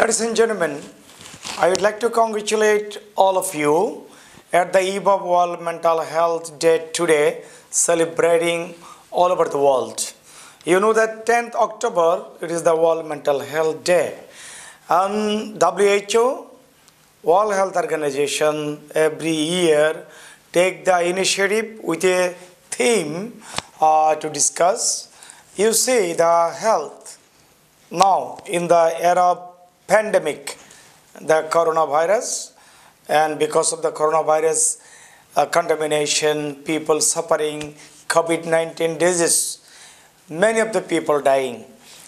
Ladies and gentlemen, I would like to congratulate all of you at the eve of World Mental Health Day today, celebrating all over the world. You know that 10th October, it is the World Mental Health Day. And WHO, World Health Organization, every year take the initiative with a theme to discuss. You see the health now in the era of pandemic, the coronavirus, and because of the coronavirus contamination, people suffering COVID-19 disease, many of the people dying.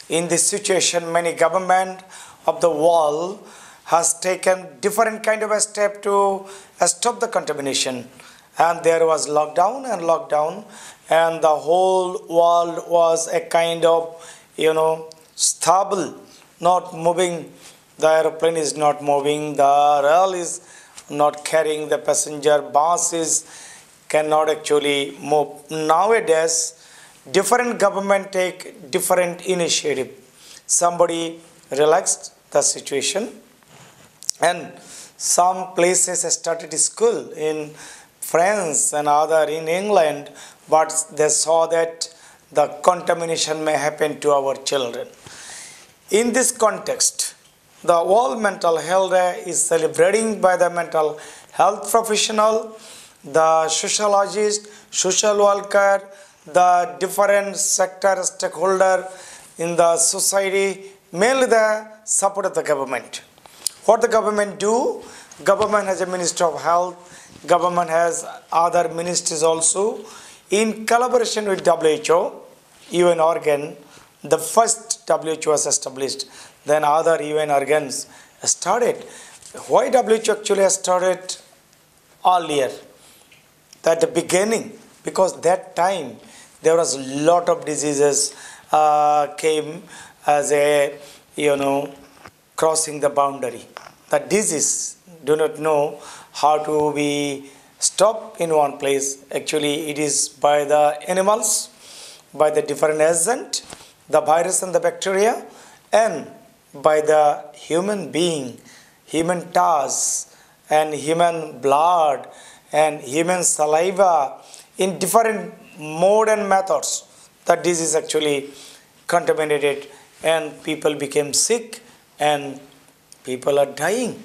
In this situation, many government of the world has taken different kind of a step to stop the contamination. And there was lockdown, and the whole world was a kind of, stable, not moving. The aeroplane is not moving, the rail is not carrying the passenger, buses cannot actually move. Nowadays, different government take different initiative. Somebody relaxed the situation, and some places started school in France and other in England, but they saw that the contamination may happen to our children. In this context, the World Mental Health Day is celebrating by the mental health professional, the sociologist, social worker, the different sector stakeholder in the society, mainly the support of the government. What the government do? Government has a Minister of Health, government has other ministries also. In collaboration with WHO, UN organ, the first WHO was established, then other UN organs started. Why WHO actually started earlier? At the beginning, because that time there was a lot of diseases came as a, crossing the boundary. The disease do not know how to be stopped in one place. Actually, it is by the animals, by the different agent, the virus and the bacteria, and by the human being, human touch, and human blood, and human saliva, in different mode and methods. The disease actually contaminated, and people became sick, and people are dying.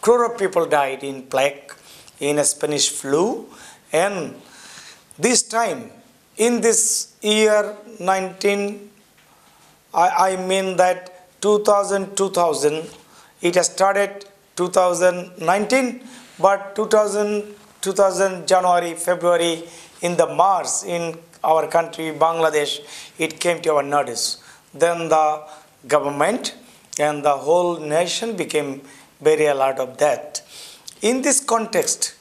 Crore of people died in plague, in a Spanish flu, and this time, in this year 2000, it has started 2019, but 2000 January, February, in the March, in our country, Bangladesh, it came to our notice. Then the government and the whole nation became very alert of that. In this context,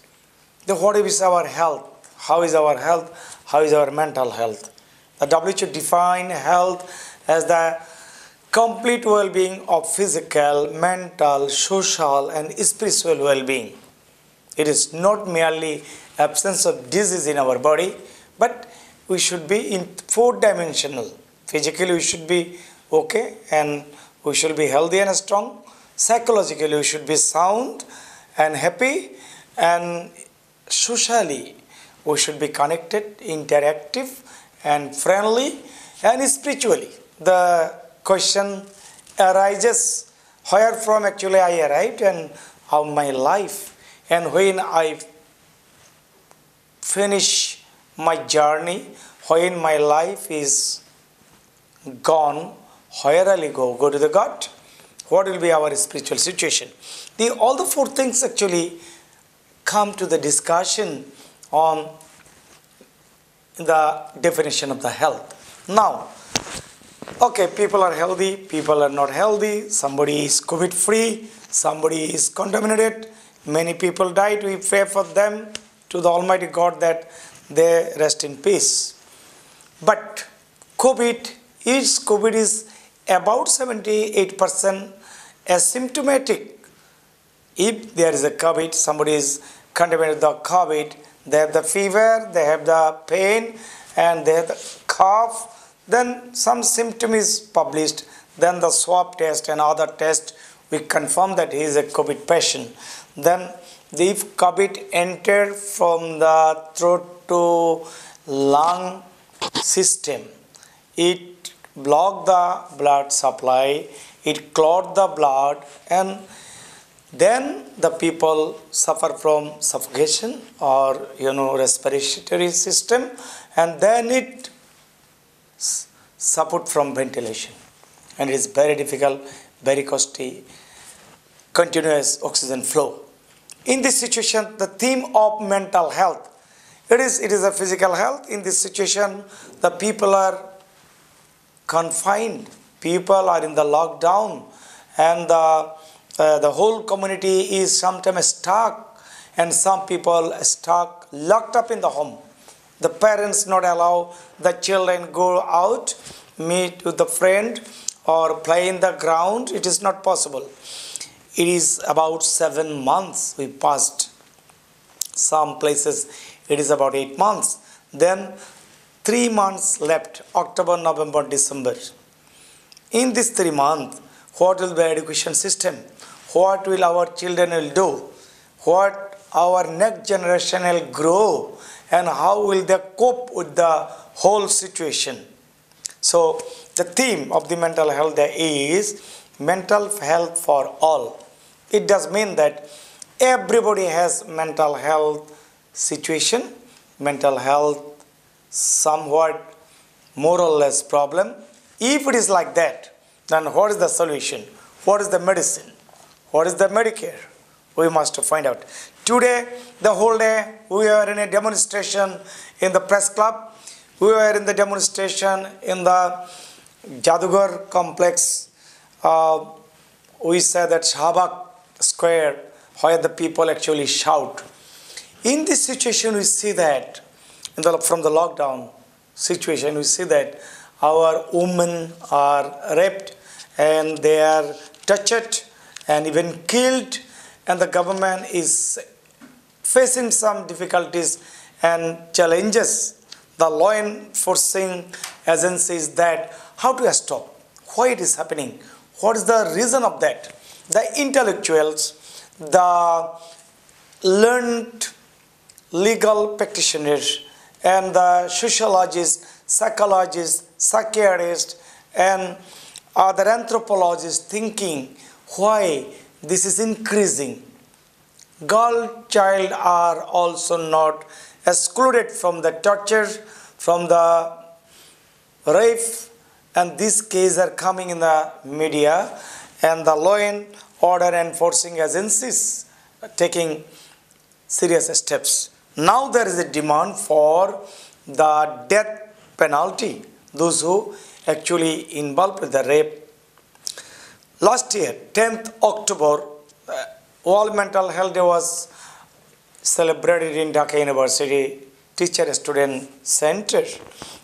what is our health? How is our health? How is our mental health? The WHO define health as the complete well-being of physical, mental, social, and spiritual well-being. It is not merely absence of disease in our body, but we should be in four-dimensional. Physically, we should be okay, and we should be healthy and strong. Psychologically, we should be sound and happy, and socially, we should be connected, interactive, and friendly, and spiritually. The question arises, where from actually I arrived and how my life, and when I finish my journey, when my life is gone, where will I go? Go to the God? What will be our spiritual situation? All the four things actually come to the discussion on the definition of the health. Now, okay, people are healthy, people are not healthy, somebody is COVID-free, somebody is contaminated, many people died. We pray for them to the Almighty God that they rest in peace. But COVID is about 78% asymptomatic. If there is a COVID, somebody is contaminated with the COVID, they have the fever, they have the pain, and they have the cough, then some symptom is published, then the swab test and other test we confirm that he is a COVID patient. Then if COVID entered from the throat to lung system, it blocked the blood supply, it clogged the blood, and then the people suffer from suffocation or respiratory system, and then it suffered from ventilation, and it is very difficult, very costly, continuous oxygen flow. In this situation, the theme of mental health, it is a physical health. In this situation, the people are confined, people are in the lockdown, and the whole community is sometimes stuck, and some people stuck, locked up in the home. The parents not allow the children go out, meet with the friend, or play in the ground. It is not possible. It is about 7 months we passed. Some places it is about 8 months. Then 3 months left, October, November, December. In this 3 months, what will be education system? What will our children will do? What our next generation will grow? And how will they cope with the whole situation? So the theme of the mental health day is mental health for all. It does mean that everybody has mental health situation, mental health somewhat more or less problem. If it is like that, then what is the solution? What is the medicine? What is the Medicare? We must find out. Today, the whole day, we are in a demonstration in the press club. We were in the demonstration in the Jadugar complex. We said that Shahabag Square, where the people actually shout. In this situation, we see that, from the lockdown situation, we see that our women are raped and they are touched and even killed, and the government is facing some difficulties and challenges. The law enforcing agencies that how to stop, why it is happening, what is the reason of that. The intellectuals, the learned legal practitioners, and the sociologists, psychologists, psychiatrists, and other anthropologists thinking why this is increasing. Girl child are also not excluded from the torture, from the rape, and these cases are coming in the media, and the law and order enforcing agencies are taking serious steps. Now there is a demand for the death penalty, those who actually involved with the rape. Last year, 10th October, World Mental Health Day was celebrated in Dhaka University Teacher-Student Center,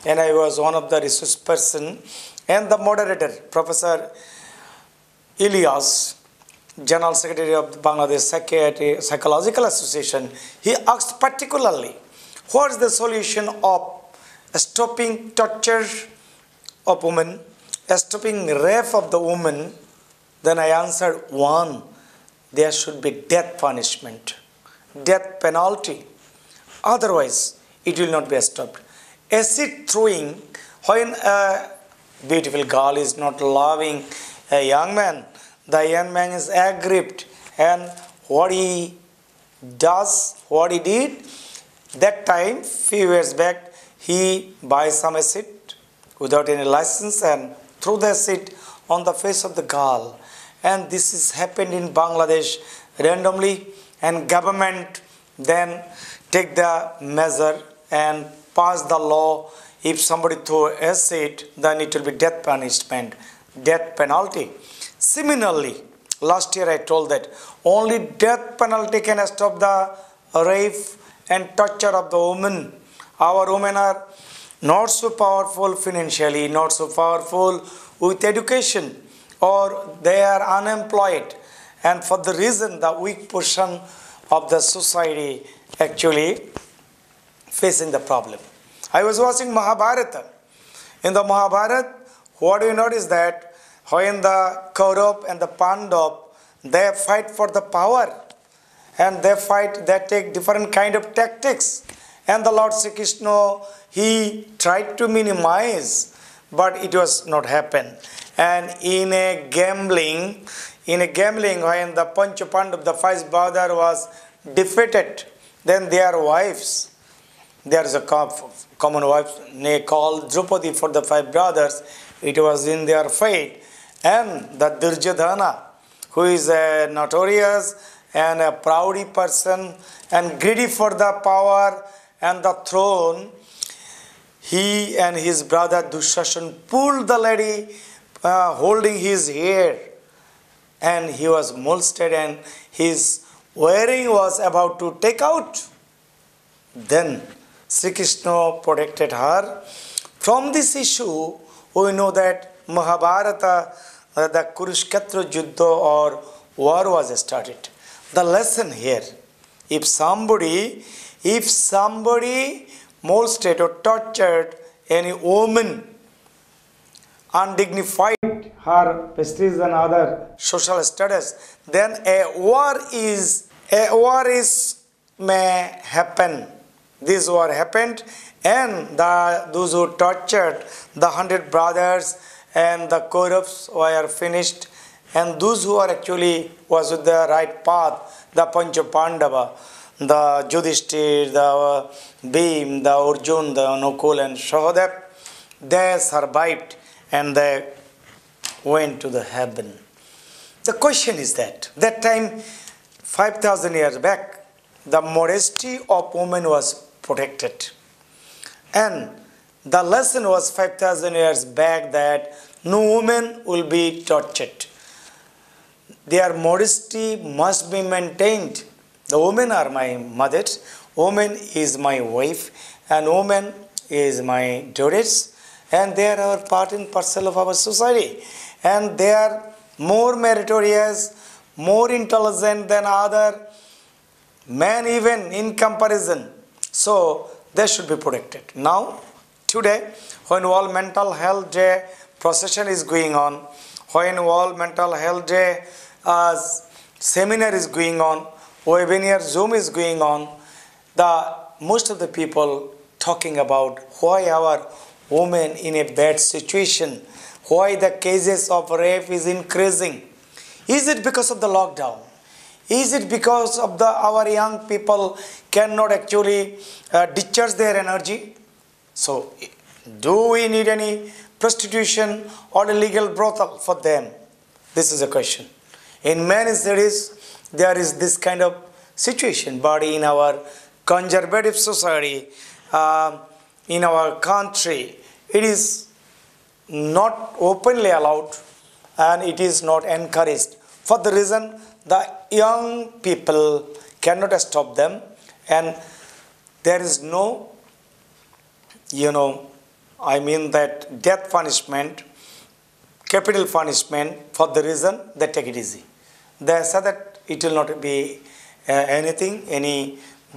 and I was one of the resource person and the moderator, Professor Ilyas, General Secretary of the Bangladesh Psychological Association. He asked particularly, what is the solution of stopping torture of women, stopping rape of the woman? Then I answered, one, there should be death punishment, death penalty. Otherwise, it will not be stopped. Acid throwing, when a beautiful girl is not loving a young man, the young man is aggrieved, and what he does, what he did, that time, few years back, he buys some acid without any license and threw the acid on the face of the girl. And this is happened in Bangladesh randomly, and government then take the measure and pass the law. If somebody throw acid, then it will be death punishment, death penalty. Similarly, last year I told that only death penalty can stop the rape and torture of the women. Our women are not so powerful financially, not so powerful with education, or they are unemployed, and for the reason the weak portion of the society actually facing the problem. I was watching Mahabharata. In the Mahabharata, what do you notice that when the Kaurav and the Pandav, They fight for the power, and they take different kind of tactics. And the Lord Sri Krishna, he tried to minimize, but it was not happen. And in a gambling, when the Pancha Pandav, the five brother was defeated, then their wives, there is a common wife called Draupadi for the five brothers. It was in their fate. And the Duryodhana, who is a notorious and a proudy person and greedy for the power and the throne, he and his brother Dushashan pulled the lady holding his hair, and he was molested and his wearing was about to take out. Then Sri Krishna protected her. From this issue, we know that Mahabharata, the Kurukshetra Juddha or war was started. The lesson here, if somebody molested or tortured any woman, undignified her prestige and other social status, then a war may happen. This war happened, and those who tortured the 100 brothers and the Kauravas were finished, and those who are actually was with the right path, the Pancha Pandava, the Yudhishthir, the Bhim, the Arjun, the Nakul and Sahadev, they survived and they went to the heaven. The question is that time, 5,000 years back, the modesty of women was protected. And the lesson was 5,000 years back that no woman will be tortured. Their modesty must be maintained. The women are my mothers, woman is my wife, and woman is my daughters, and they are our part and parcel of our society. And they are more meritorious, more intelligent than other men even in comparison. So they should be protected. Now, today, when World Mental Health Day procession is going on, when World Mental Health Day seminar is going on, webinar Zoom is going on, most of the people talking about why our women in a bad situation, why the cases of rape is increasing. Is it because of the lockdown? Is it because of our young people cannot actually discharge their energy? So, do we need any prostitution or illegal brothel for them? This is a question. In many cities, there is this kind of situation, but in our conservative society, in our country, it is not openly allowed and it is not encouraged. For the reason, the young people cannot stop them, and there is no, that death punishment, capital punishment, for the reason they take it easy. They say that it will not be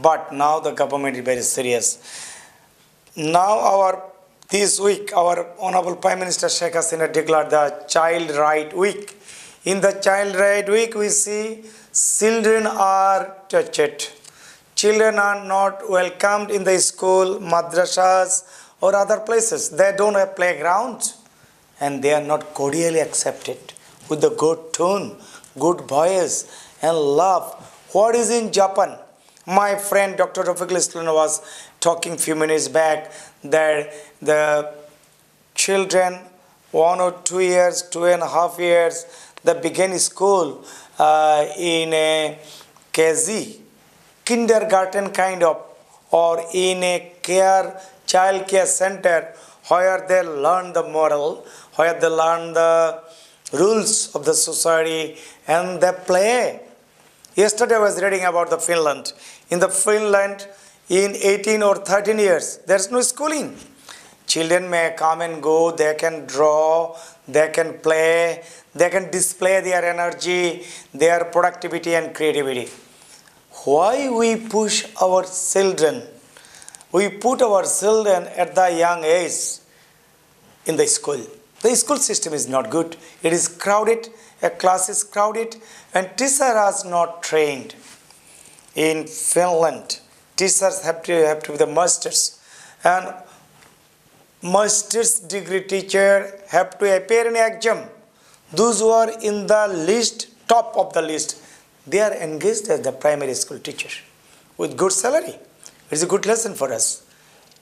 but now the government is very serious. Now this week, our Honorable Prime Minister Sheikh Hasina declared the Child Right Week. In the Child Right Week, we see children are touched. Children are not welcomed in the school, madrasas or other places. They don't have playgrounds and they are not cordially accepted with the good tone, good voice and love. What is in Japan? My friend Dr. Rafiqul Islam was talking few minutes back that the children 1 or 2 years, 2.5 years, they begin school in a KG, kindergarten kind of, or in a child care center where they learn the moral, where they learn the rules of the society and they play. Yesterday I was reading about the Finland. In the Finland, in 18 or 13 years, there is no schooling. Children may come and go, they can draw, they can play, they can display their energy, their productivity and creativity. Why we push our children? We put our children at the young age in the school. The school system is not good. It is crowded a class is crowded and teacher is not trained. In Finland, teachers have to be the masters, and master's degree teacher have to appear in exam. Those who are in the list, top of the list, they are engaged as the primary school teacher with good salary. It's a good lesson for us.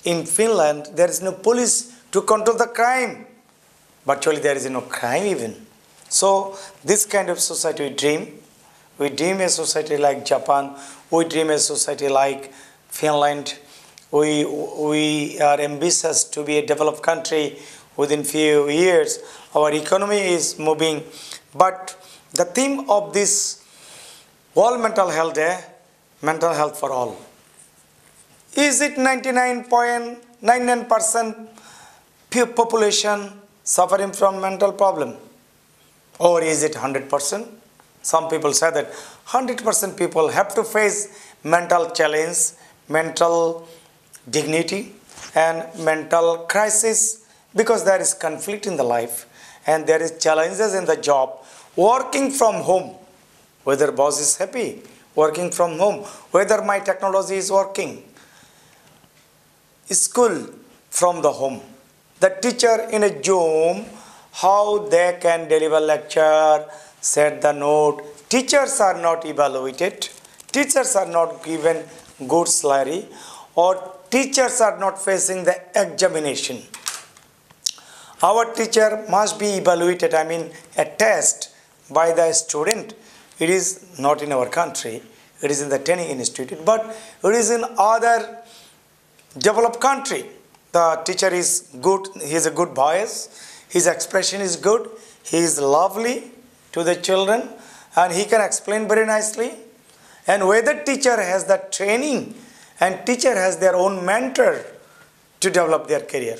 In Finland, there is no police to control the crime. Virtually there is no crime even. So this kind of society we dream. We dream a society like Japan. We dream a society like Finland. We are ambitious to be a developed country within few years. Our economy is moving. But the theme of this World Mental Health Day, mental health for all. Is it 99.99% population suffering from mental problem? Or is it 100%? Some people say that 100% people have to face mental challenge, mental dignity and mental crisis because there is conflict in the life and there is challenges in the job. Working from home, whether boss is happy, working from home, whether my technology is working. School from the home. The teacher in a Zoom, how they can deliver lecture, set the note. Teachers are not evaluated. Teachers are not given good salary, or teachers are not facing the examination. Our teacher must be evaluated, a test by the student. It is not in our country. It is in the training institute, but it is in other developed country. The teacher is good. He is a good voice. His expression is good. He is lovely to the children, and he can explain very nicely. And whether teacher has the training, and teacher has their own mentor to develop their career.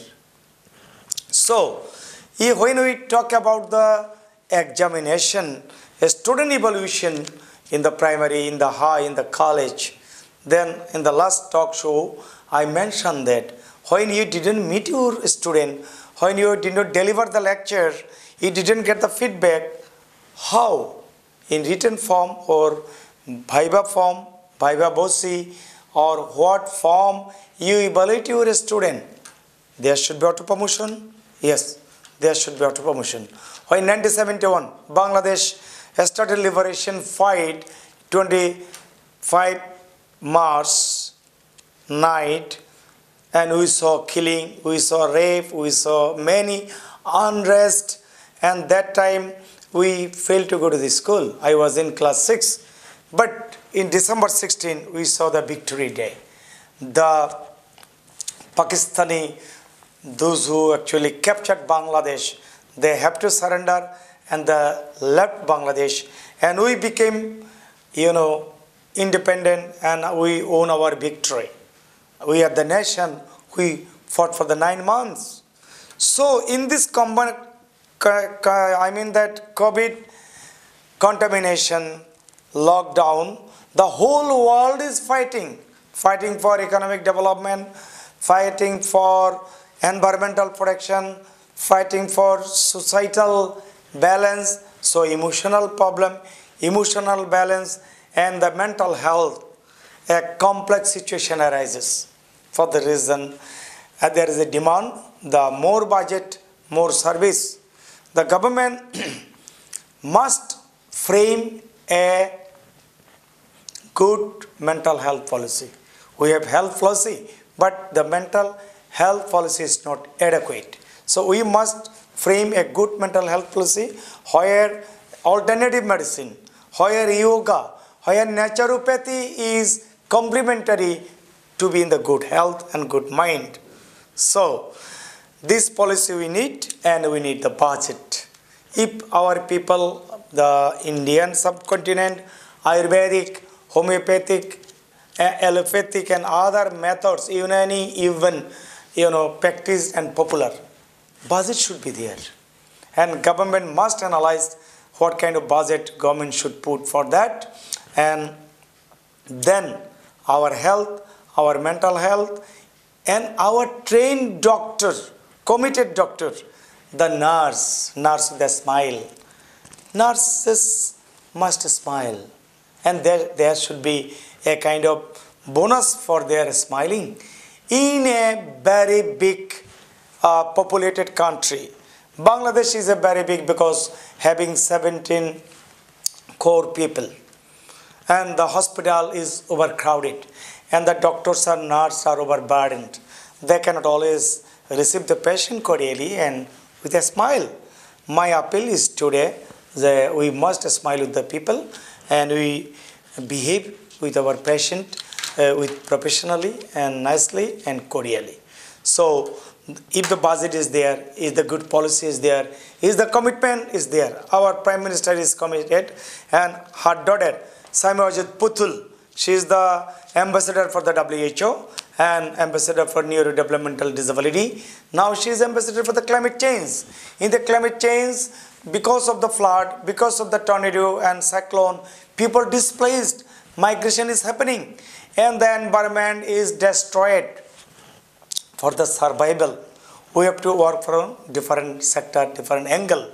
So, when we talk about the examination, a student evaluation in the primary, in the high, in the college, then in the last talk show, I mentioned that when you didn't meet your student, when you did not deliver the lecture, you didn't get the feedback, how? In written form or viva form, viva voce, or what form you evaluate your student? There should be auto promotion? Yes, there should be auto promotion. When 1971, Bangladesh started liberation fight, 25 March night, and we saw killing, we saw rape, we saw many unrest, and that time we failed to go to the school. I was in class 6, but in December 16, we saw the victory day. The Pakistani, those who actually captured Bangladesh, they have to surrender and they left Bangladesh, and we became, independent, and we own our victory. We are the nation, we fought for the 9 months. So in this COVID contamination, lockdown, the whole world is fighting for economic development, fighting for environmental protection, fighting for societal balance. So emotional problem, emotional balance, and the mental health, a complex situation arises. For the reason there is a demand, the more budget, more service. The government must frame a good mental health policy. We have health policy, but the mental health policy is not adequate. So we must frame a good mental health policy where alternative medicine, where yoga, where naturopathy is complementary to be in the good health and good mind. So this policy we need, and we need the budget. If our people, the Indian subcontinent, Ayurvedic, homeopathic, allopathic and other methods, even practiced and popular, budget should be there. And government must analyze what kind of budget government should put for that. And then our health, our mental health, and our trained doctor, committed doctor, the nurse with a smile, nurses must smile, and there should be a kind of bonus for their smiling. In a very big populated country, Bangladesh is a very big because having 17 crore people, and the hospital is overcrowded, and the doctors and nurses are overburdened. They cannot always receive the patient cordially and with a smile. My appeal is today that we must smile with the people and we behave with our patient with professionally and nicely and cordially. So if the budget is there, if the good policy is there, if the commitment is there, our Prime Minister is committed, and her daughter, Psychologist Putul, she is the ambassador for the WHO and ambassador for neurodevelopmental disability. Now she is ambassador for the climate change. In the climate change, because of the flood, because of the tornado and cyclone, people displaced, migration is happening, and the environment is destroyed. For the survival, we have to work from different sector, different angle.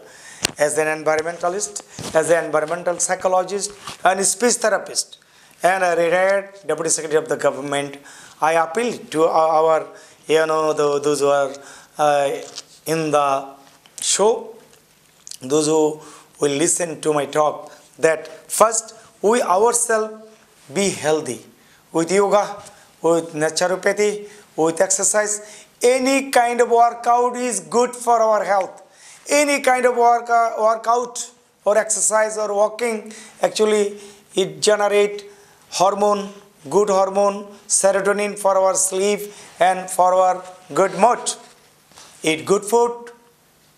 As an environmentalist, as an environmental psychologist, and a speech therapist, and a retired Deputy Secretary of the government, I appeal to our, those who are in the show, those who will listen to my talk, that first we ourselves be healthy with yoga, with naturopathy, with exercise. Any kind of workout is good for our health. Any kind of workout or exercise or walking, actually it generates hormone, good hormone, serotonin for our sleep and for our good mood. Eat good food.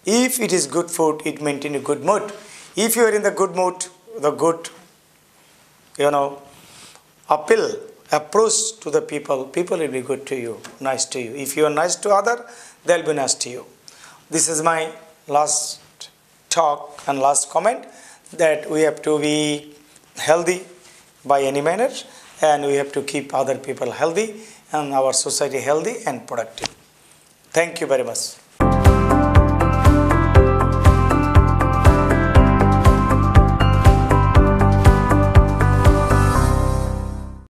If it is good food, it maintains a good mood. If you are in the good mood, the good, approach to the people, people will be good to you, nice to you. If you are nice to other, they'll be nice to you. This is my last talk and last comment, that we have to be healthy by any manner, and we have to keep other people healthy and our society healthy and productive. Thank you very much.